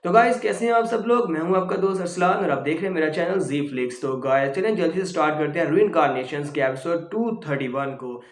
तो गाइस कैसे हैं आप सब लोग। मैं हूं आपका दोस्त अरसलान और आप देख रहे हैं मेरा चैनल जी फ्लिक्स। तो गाइस चलें जल्दी से स्टार्ट करते हैं रीइंकार्नेशंस के एपिसोड 231 को।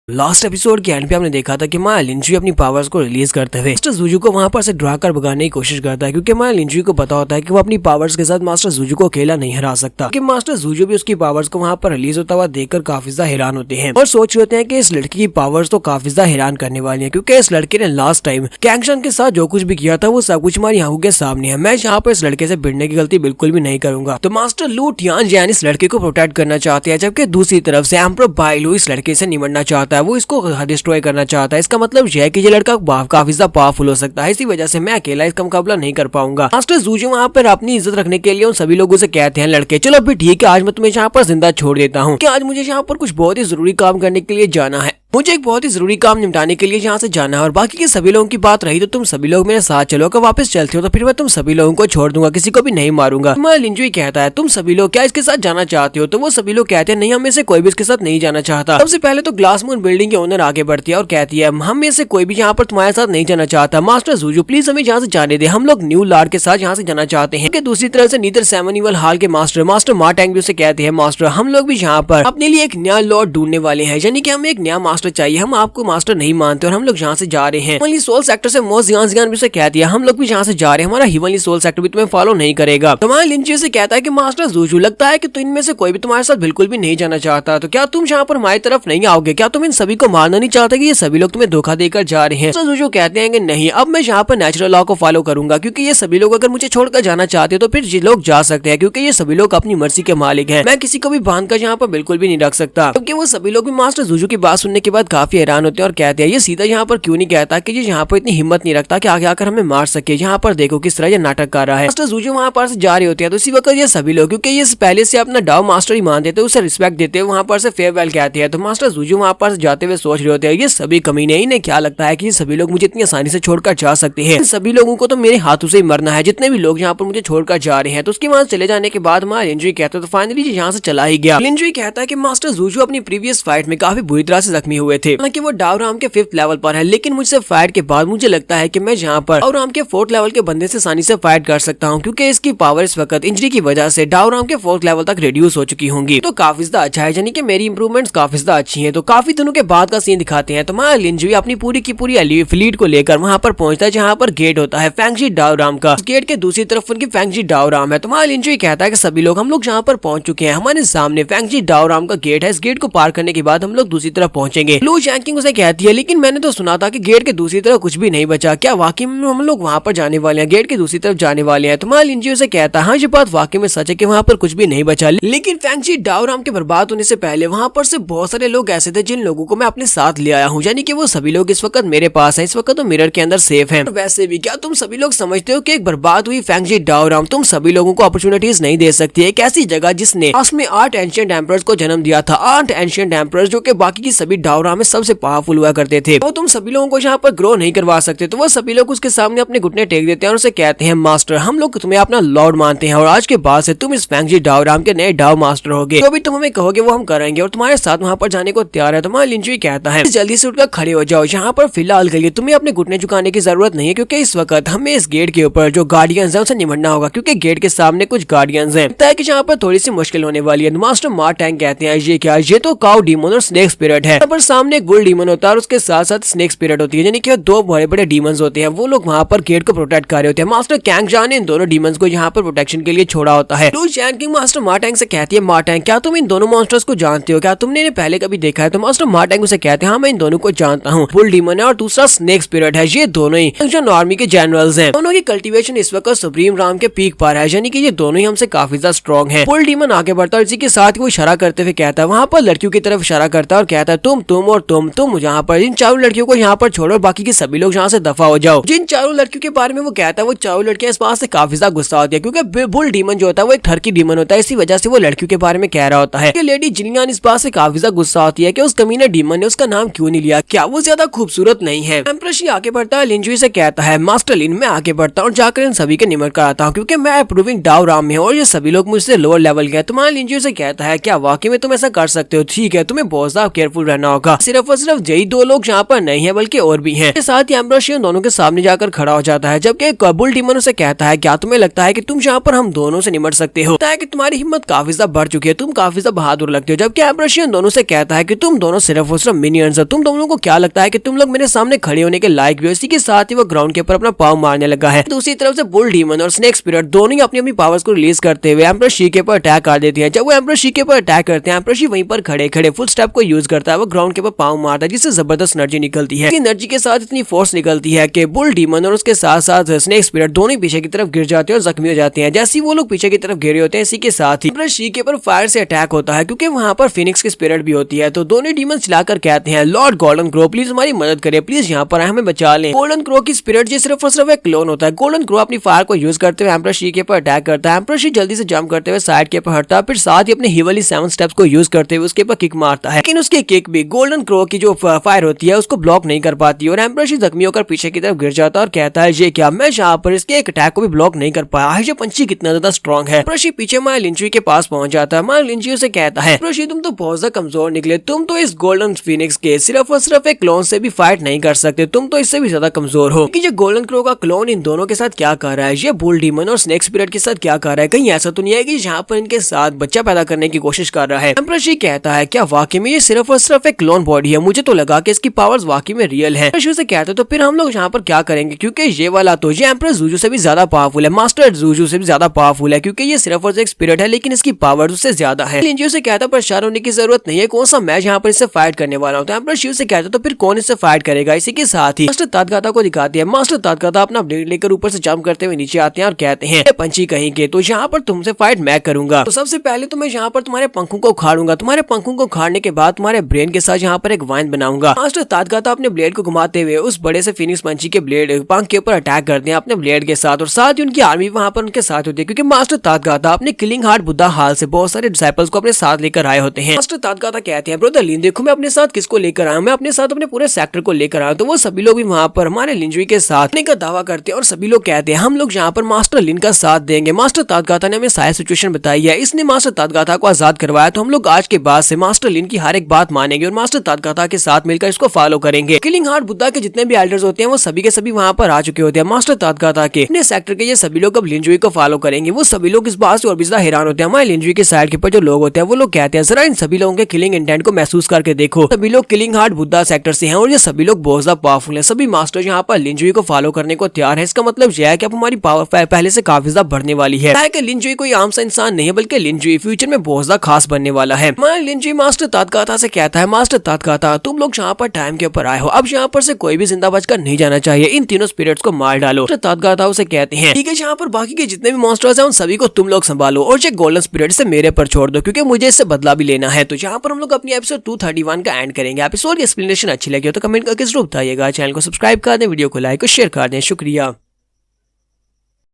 लास्ट एपिसोड के एंड पे हमने देखा था कि माया लिंजुई अपनी पावर्स को रिलीज करते हुए मास्टर जूजू को वहां पर से ड्रा कर भगाने की कोशिश करता है, क्योंकि माया लिंजुई को पता होता है कि वो अपनी पावर्स के साथ मास्टर जूजू को अकेला नहीं हरा सकता। कि मास्टर जूजू भी उसकी पावर्स को वहां पर रिलीज होता हुआ देखकर काफी ज्यादा हैरान होते हैं और सोच रहे होते हैं कि इस लड़की की पावर्स तो काफी ज्यादा हैरान करने वाली है, क्योंकि इस लड़के ने लास्ट टाइम कैंगशन के साथ जो कुछ भी किया था वो सब कुछ हमारी आंखों के सामने है। मैं यहाँ पर इस लड़के से भिड़ने की गलती बिल्कुल भी नहीं करूंगा। तो मास्टर लू टियान जैन इस लड़के को प्रोटेक्ट करना चाहते हैं, जबकि दूसरी तरफ से एम्परर बाइलू इस लड़के से निमटना चाहता है, वो इसको डिस्ट्रॉय करना चाहता है। इसका मतलब यह है कि ये लड़का काफी ज्यादा पावरफुल हो सकता है, इसी वजह से मैं अकेला इसका मुकाबला नहीं कर पाऊंगा। मास्टर जूजू वहाँ पर अपनी इज्जत रखने के लिए उन सभी लोगों से कहते हैं, लड़के चलो अभी ठीक है, आज मैं तुम्हें यहाँ पर जिंदा छोड़ देता हूँ कि आज मुझे यहाँ पर कुछ बहुत ही जरूरी काम करने के लिए जाना है। मुझे एक बहुत ही जरूरी काम निपटाने के लिए यहाँ से जाना है और बाकी के सभी लोगों की बात रही तो तुम सभी लोग मेरे साथ चलो। अगर वापस चलते हो तो फिर मैं तुम सभी लोगों को छोड़ दूंगा, किसी को भी नहीं मारूंगा। मैं लिंजुई कहता है तुम सभी लोग क्या इसके साथ जाना चाहते हो? तो वो सभी लोग कहते हैं नहीं, हम में से कोई भी इसके साथ नहीं जाना चाहता। सबसे पहले तो ग्लास मून बिल्डिंग के ओनर आगे बढ़ती है और कहती है हम में से कोई भी यहाँ पर तुम्हारे साथ नहीं जाना चाहता। मास्टर जूजू प्लीज हमें यहाँ से जाने दे, हम लोग न्यू लॉर्ड के साथ यहाँ से जाना चाहते हैं। दूसरी तरफ से नीदर सेमनिवल हाल के मास्टर मा टैंग भी उसे कहते हैं मास्टर हम लोग भी यहाँ पर अपने लिए एक नया लॉर्ड ढूंढने वाले हैं, यानी कि हमें एक नया मास्टर चाहिए, हम आपको मास्टर नहीं मानते और हम लोग यहाँ से जा रहे हैं। हिवनली सोल सेक्टर से मोस्ट भी उसे कहती है हम लोग भी यहाँ से जा रहे हैं, हमारा हिवनली सोल सेक्टर भी तुम्हें फॉलो नहीं करेगा। तो वहाँ लिंजुई से कहता है कि मास्टर जूजू लगता है कि तो इनमें से कोई भी तुम्हारे साथ बिल्कुल भी नहीं जाना चाहता, तो क्या तुम यहाँ पर हमारी तरफ नहीं आओगे? क्या तुम इन सभी को मानना नहीं चाहते कि ये सभी लोग तुम्हें धोखा देकर जा रहे हैं? जूजू कहते हैं कि नहीं, अब मैं यहाँ पर नेचुरल लॉ को फॉलो करूंगा, क्योंकि ये सभी लोग अगर मुझे छोड़कर जाना चाहते हो तो फिर ये लोग जा सकते हैं, क्योंकि ये सभी लोग अपनी मर्जी के मालिक हैं। मैं किसी को भी बांध कर यहाँ पर बिल्कुल भी नहीं रख सकता। क्योंकि वो सभी लोग भी मास्टर जूजू की बात सुनने के बाद काफी हैरान होते हैं और कहते हैं ये सीधा यहाँ पर क्यों नहीं कहता कि ये यहाँ पर इतनी हिम्मत नहीं रखता कि आगे आकर हमें मार सके। यहाँ पर देखो किस तरह ये नाटक कर रहा है। मास्टर जूजू वहाँ पर से जा रहे होते हैं तो इसी वक्त ये सभी लोग, क्योंकि ये पहले से अपना डाउ मास्टर ही मान देते हैं, उसे रिस्पेक्ट देते हैं, वहाँ पर से फेयरवेल कहते हैं। तो मास्टर जूजू वहाँ पर से जाते हुए सोच रहे होते हैं ये सभी कमीने, इन्हें क्या लगता है कि ये सभी लोग मुझे इतनी आसानी से छोड़कर जा सकते हैं? सभी लोगों को तो मेरे हाथों से ही मरना है, जितने भी लोग यहाँ पर मुझे छोड़कर जा रहे हैं। तो उसके वहाँ चले जाने के बाद हमारा लिंजुई कहता है तो फाइनली यहाँ से चला ही गया। लिंजुई कहता है कि मास्टर जूजू अपनी प्रीवियस फाइट में काफी बुरी तरह से जख्मी हुए थे, हालांकि वो डाउराम के 5th लेवल पर है, लेकिन मुझसे फाइट के बाद मुझे लगता है कि मैं यहाँ पर डाउराम के 4th लेवल के बंदे से आसानी से फाइट कर सकता हूँ, क्योंकि इसकी पावर इस वक्त इंजरी की वजह से डाउराम के 4th लेवल तक रिड्यूस हो चुकी होंगी। तो काफी ज्यादा अच्छा है, यानी कि मेरी इंप्रूवमेंट्स काफी ज्यादा अच्छी हैं। तो काफी दिनों के बाद का सीन दिखाते हैं। तो हमारा लिंजुई अपनी पूरी की पूरी फ्लीट को लेकर वहाँ पर पहुंचता है जहाँ पर गेट होता है फेंगशी डाउराम का। गेट के दूसरी तरफ उनकी फेंगशी डाउराम है। तो हमारा लिंजुई कहता है कि सभी लोग हम लोग जहाँ पर पहुंच चुके हैं, हमारे सामने फेंगशी डाउराम का गेट है, इस गेट को पार करने के बाद हम लोग दूसरी तरफ पहुंचेंगे। लू शैंकिंग उसे कहती है लेकिन मैंने तो सुना था कि गेट के दूसरी तरफ कुछ भी नहीं बचा, क्या वाकई में हम लोग वहाँ पर जाने वाले हैं, गेट की दूसरी तरफ जाने वाले हैं? तो हमारा लिंजुई से कहता है हाँ ये बात वाकई में सच है कि वहाँ पर कुछ भी नहीं बचा, लेकिन फेंगशी डाउराम के बर्बाद होने से पहले वहाँ पर से बहुत सारे लोग ऐसे थे जिन लोगों को मैं अपने साथ ले आया हूँ, यानी कि वो सभी लोग इस वक्त मेरे पास है, इस वक्त तो मिरर के अंदर सेफ है। वैसे भी क्या तुम सभी लोग समझते हो कि एक बर्बाद हुई फेंगशी डाउराम तुम सभी लोगों को अपॉर्चुनिटीज नहीं दे सकती है? एक ऐसी जगह जिसने उसमें 8 एंशिएंट एम्परर्स को जन्म दिया था, 8 एंशिएंट एम्परर्स जो कि बाकी की सभी डाउराम में सबसे पावरफुल हुआ करते थे, तो तुम सभी लोगों को यहाँ पर ग्रो नहीं करवा सकते। तो वो सभी लोग उसके सामने अपने घुटने टेक देते हैं और उसे कहते हैं मास्टर हम लोग तुम्हें अपना लॉर्ड मानते हैं और आज के बाद से तुम इस फेंगशी डाउराम के नए डाउ मास्टर होगे, जो भी तुम हमें कहोगे वो हम करेंगे और तुम्हारे साथ वहाँ पर जाने को तैयार है। तुम्हारा लिंजुई कहता है जल्दी से उठकर खड़े हो जाओ, यहाँ पर फिलहाल के लिए तुम्हें अपने घुटने झुकाने की जरूरत नहीं है, क्योंकि इस वक्त हमें इस गेट के ऊपर जो गार्डियंस है उसे निमटना होगा, क्योंकि गेट के सामने कुछ गार्डियंस हैं, लगता है कि यहाँ पर थोड़ी सी मुश्किल होने वाली है। मास्टर मा टैंग कहते हैं ये क्या, ये तो काउ डीमन और स्नेक स्पिरिट है, पर सामने एक बुल डीमन होता है और उसके साथ साथ स्नेक स्पिरिट होती है, यानी कि 2 बड़े बड़े डीमंस होते हैं, वो लोग वहाँ पर गेट को प्रोटेक्ट कर रहे होते हैं। मास्टर कैंगजान ने इन दोनों डीमंस को यहाँ पर प्रोटेक्शन के लिए छोड़ा होता है। लू शैंकिंग मास्टर मा टैंग से कहती है मा टैंग क्या तुम इन दोनों मॉन्स्टर्स को जानते हो, क्या तुमने इन्हें पहले कभी देखा है? तो मास्टर मा टैंग उसे कहते हैं हाँ मैं इन दोनों को जानता हूँ, बुल डीमन है और दूसरा स्नेक स्पिरिट है, ये दोनों ही कैंगजान आर्मी के जनरल्स हैं, दोनों की कल्टीवेशन इस वक्त सुप्रीम राम के पीक पर है, यानी कि ये दोनों ही हमसे काफी ज्यादा स्ट्रॉन्ग है। बुल डीमन आगे बढ़ता है, इसी के साथ वो इशारा करते हुए कहता है, वहाँ पर लड़कियों की तरफ इशारा करता है और कहता है तुम और तुम यहाँ पर इन चारों लड़कियों को यहाँ पर छोड़ो, बाकी के सभी लोग यहाँ से दफा हो जाओ। जिन चारों लड़कियों के बारे में वो कहता है वो चारों लड़कियां इस बात से काफी ज्यादा गुस्सा होती है, क्योंकि बुल डीमन जो होता है वो एक ठरकी डीमन होता है, इसी वजह से वो लड़कियों के बारे में कह रहा होता है। लेडी जिलियन इस बात से काफी ज्यादा गुस्सा होती है कि उस कमीने डीमन ने उसका नाम क्यों नहीं लिया, क्या वो ज्यादा खूबसूरत नहीं है? एम्प्रेस आगे बढ़ता है, लिंजुई से कहता है मास्टर लिन मैं आगे बढ़ता हूँ और जाकर इन सभी के निमट कर आता हूँ, क्योंकि मैं अप्रूविंग डाउराम में हूँ और ये सभी लोग मुझसे लोअर लेवल के हैं। तुम्हारा लिंजुई से कहता है क्या वाकई में तुम ऐसा कर सकते हो? ठीक है, तुम्हें बहुत ज्यादा केयरफुल रहना होगा। होगा। सिर्फ और सिर्फ यही दो लोग यहाँ पर नहीं है बल्कि और भी हैं। साथ ही एम्ब्रोसी उन दोनों के सामने जाकर खड़ा हो जाता है, जबकि बुल डीमन उसे कहता है क्या तुम्हें लगता है कि तुम यहाँ पर हम दोनों से निमट सकते हो? कि तुम्हारी हिम्मत काफी ज्यादा बढ़ चुकी है, तुम काफी ज्यादा बहादुर लगते हो। जबकि एम्ब्रोसी उन दोनों से कहता है कि तुम दोनों सिर्फ और सिर्फ मिनियंस हो, तुम दोनों को क्या लगता है कि तुम लोग मेरे सामने खड़े होने के लायक भी हो? इसी के साथ ही वो ग्राउंड के ऊपर अपना पाँव मारने लगा है। दूसरी तरफ से बुल डीमन और स्नेक स्पिरिट दोनों ही अपनी अपनी पावर्स को रिलीज करते हुए एम्परर शी के ऊपर अटैक कर देती है। जब वो एम्परर शी के ऊपर अटैक करते हैं, एम्परर शी वहीं पर खड़े खड़े फुल स्टेप को यूज करता है, वो ग्राउंड के ऊपर पाँव मारता है, जिससे जबरदस्त एनर्जी निकलती है। एनर्जी के साथ इतनी फोर्स निकलती है कि बुल डीमन और उसके साथ साथ स्नेक स्पिरिट दोनों पीछे की तरफ गिर जाते हैं और जख्मी हो जाते हैं। जैसे ही वो लोग पीछे की तरफ गिरे होते हैं, इसी के साथ ही एम्परर शी के ऊपर फायर से अटैक होता है, क्योंकि वहां पर फिनिक्स की स्पिरिट भी होती है। तो दोनों डीमन चिल्लाकर कहते हैं लॉर्ड गोल्डन क्रो प्लीज हमारी मदद करें, प्लीज यहाँ पर हमें बचा लें। गोल्डन क्रो की स्पिरिट ये सिर्फ और सिर्फ एक क्लोन होता है। गोल्डन क्रो अपनी फायर को यूज करते हुए एम्परर शी के ऊपर अटैक करता है। एम्परर शी जल्दी से जंप करते हुए साइड के ऊपर हटता है, फिर साथ ही अपने हिवली 7 स्टेप्स को यूज करते हुए उसके ऊपर किक मारता है, लेकिन उसकी किक भी गोल्डन क्रो की जो फायर होती है उसको ब्लॉक नहीं कर पाती और एम्परर शी जख्मी होकर पीछे की तरफ गिर जाता है और कहता है ये क्या, मैं यहाँ पर इसके एक अटैक को भी ब्लॉक नहीं कर पाया है, ये पंछी कितना ज्यादा स्ट्रॉन्ग है। एम्परर शी पीछे माया लिंजुई के पास पहुंच जाता है। माया लिंजुई से कहता है एम्परर शी तुम तो बहुत ज्यादा कमजोर निकले, तुम तो इस गोल्डन फिनिक्स के सिर्फ और सिर्फ एक क्लोन से भी फाइट नहीं कर सकते, तुम तो इससे भी ज्यादा कमजोर हो। कि ये गोल्डन क्रो का क्लोन इन दोनों के साथ क्या कर रहा है, ये बुल डीमन और स्नेक स्पिरिट के साथ क्या कर रहा है? कहीं ऐसा तो नहीं है कि यहाँ पर इनके साथ बच्चा पैदा करने की कोशिश कर रहा है? एम्परर शी कहता है क्या वाकई में ये सिर्फ और सिर्फ एक क्लोन बॉडी है? मुझे तो लगा कि इसकी पावर्स वाकई में रियल है। एम्परर शी से कहते तो फिर हम लोग यहाँ पर क्या करेंगे, क्योंकि ये वाला तो ये एम्परर जूजू से भी ज्यादा पावरफुल है, मास्टर जूजू से भी ज्यादा पावरफुल है, क्योंकि ये सिर्फ और सिर्फ एक स्पिरिट है लेकिन इसकी पावर उससे ज्यादा है। लिंजुई से कहता परेशान होने की जरूरत नहीं है, कौन सा मैच यहाँ पर इससे फाइट करने वाला होता है। एम्परर शिव से कहता तो फिर कौन इससे फाइट करेगा? इसी के साथ ही मास्टर तादगाता को दिखाती है। मास्टर तादगाता अपना ब्लेड लेकर ऊपर से जंप करते हुए नीचे आते हैं और कहते हैं पंछी कहीं के, तो यहाँ पर तुमसे फाइट मैं करूंगा। तो सबसे पहले तो मैं यहाँ पर तुम्हारे पंखों को उखाड़ूंगा, तुम्हारे पंखों को उखाड़ने के बाद तुम्हारे ब्रेन के साथ यहाँ पर एक वाइन बनाऊंगा। मास्टर तादगाता अपने ब्लेड को घुमाते हुए उस बड़े से फिनिक्स पंछी के ब्लेड पंख के ऊपर अटैक करते हैं अपने ब्लेड के साथ, और साथ ही उनकी आर्मी वहाँ पर उनके साथ होती है, क्योंकि मास्टर तादगाता अपने किलिंग हार्ट बुद्धा हाल से बहुत सारे डिसाइपल्स को अपने साथ लेकर आए होते हैं। मास्टर तादगाता कहते हैं ब्रदर लिन देखो मैं अपने साथ किसको लेकर आया हूँ, मैं अपने साथ अपने पूरे सेक्टर को लेकर आया हूँ। तो वो सभी लोग भी वहाँ पर हमारे लिंजुई के साथ आने का दावा करते हैं और सभी लोग कहते हैं हम लोग यहाँ पर मास्टर लिन का साथ देंगे। मास्टर तादगाता ने हमें सारी सिचुएशन बताई है, इसने मास्टर तादगाता को आजाद करवाया, तो हम लोग आज के बाद से मास्टर लिन की हर एक बात मानेंगे और मास्टर तादगाता के साथ मिलकर इसको फॉलो करेंगे। किलिंग हार्ट बुद्धा के जितने भी एल्डर्स होते हैं वो सभी के सभी वहाँ पर आ चुके होते हैं। मास्टर तादगाता के अपने सेक्टर के ये सभी लोग अब लिंजुई को फॉलो करेंगे। वो सभी लोग इस बात से और भी ज्यादा हैरान होते हैं। हमारे लिंजुई के साइड के ऊपर जो लोग होते हैं वो लोग कहते हैं जरा इन सभी लोगों के किलिंग इंटेंट को महसूस करके देखो, सभी लोग किलिंग हार्ट बुद्धा सेक्टर से हैं और ये सभी लोग बहुत ज्यादा पावरफुल हैं। सभी मास्टर यहाँ पर लिंजुई को फॉलो करने को तैयार है। इसका मतलब यह है कि अब हमारी पावर पहले से काफी ज्यादा बढ़ने वाली है। लिंजुई कोई आम सा इंसान नहीं है, बल्कि लिंजुई फ्यूचर में बहुत ज्यादा खास बनने वाला है। लिंजुई मास्टर तादगाता से कहता है मास्टर तादगाता तुम लोग यहाँ पर टाइम के ऊपर आए हो, अब यहाँ पर से कोई भी जिंदा बचकर नहीं जाना चाहिए, इन तीनों स्पिरिट्स को मार डालो। तादगाता उसे कहते हैं ठीक है, यहाँ पर बाकी के जितने भी मॉन्स्टर्स हैं उन सभी को तुम लोग संभालो और ये गोल्डन स्पिरिट से मेरे पर छोड़ दो, क्योंकि मुझे इससे बदला भी लेना है। तो यहाँ पर हम लोग अपनी एपिसोड 231 का एंड करेंगे। एपिसोड की एक्सप्लेनेशन अच्छी लगी हो तो कमेंट करके जरूर बताइएगा। चैनल को सब्सक्राइब कर दें, वीडियो को लाइक और शेयर कर दें। शुक्रिया।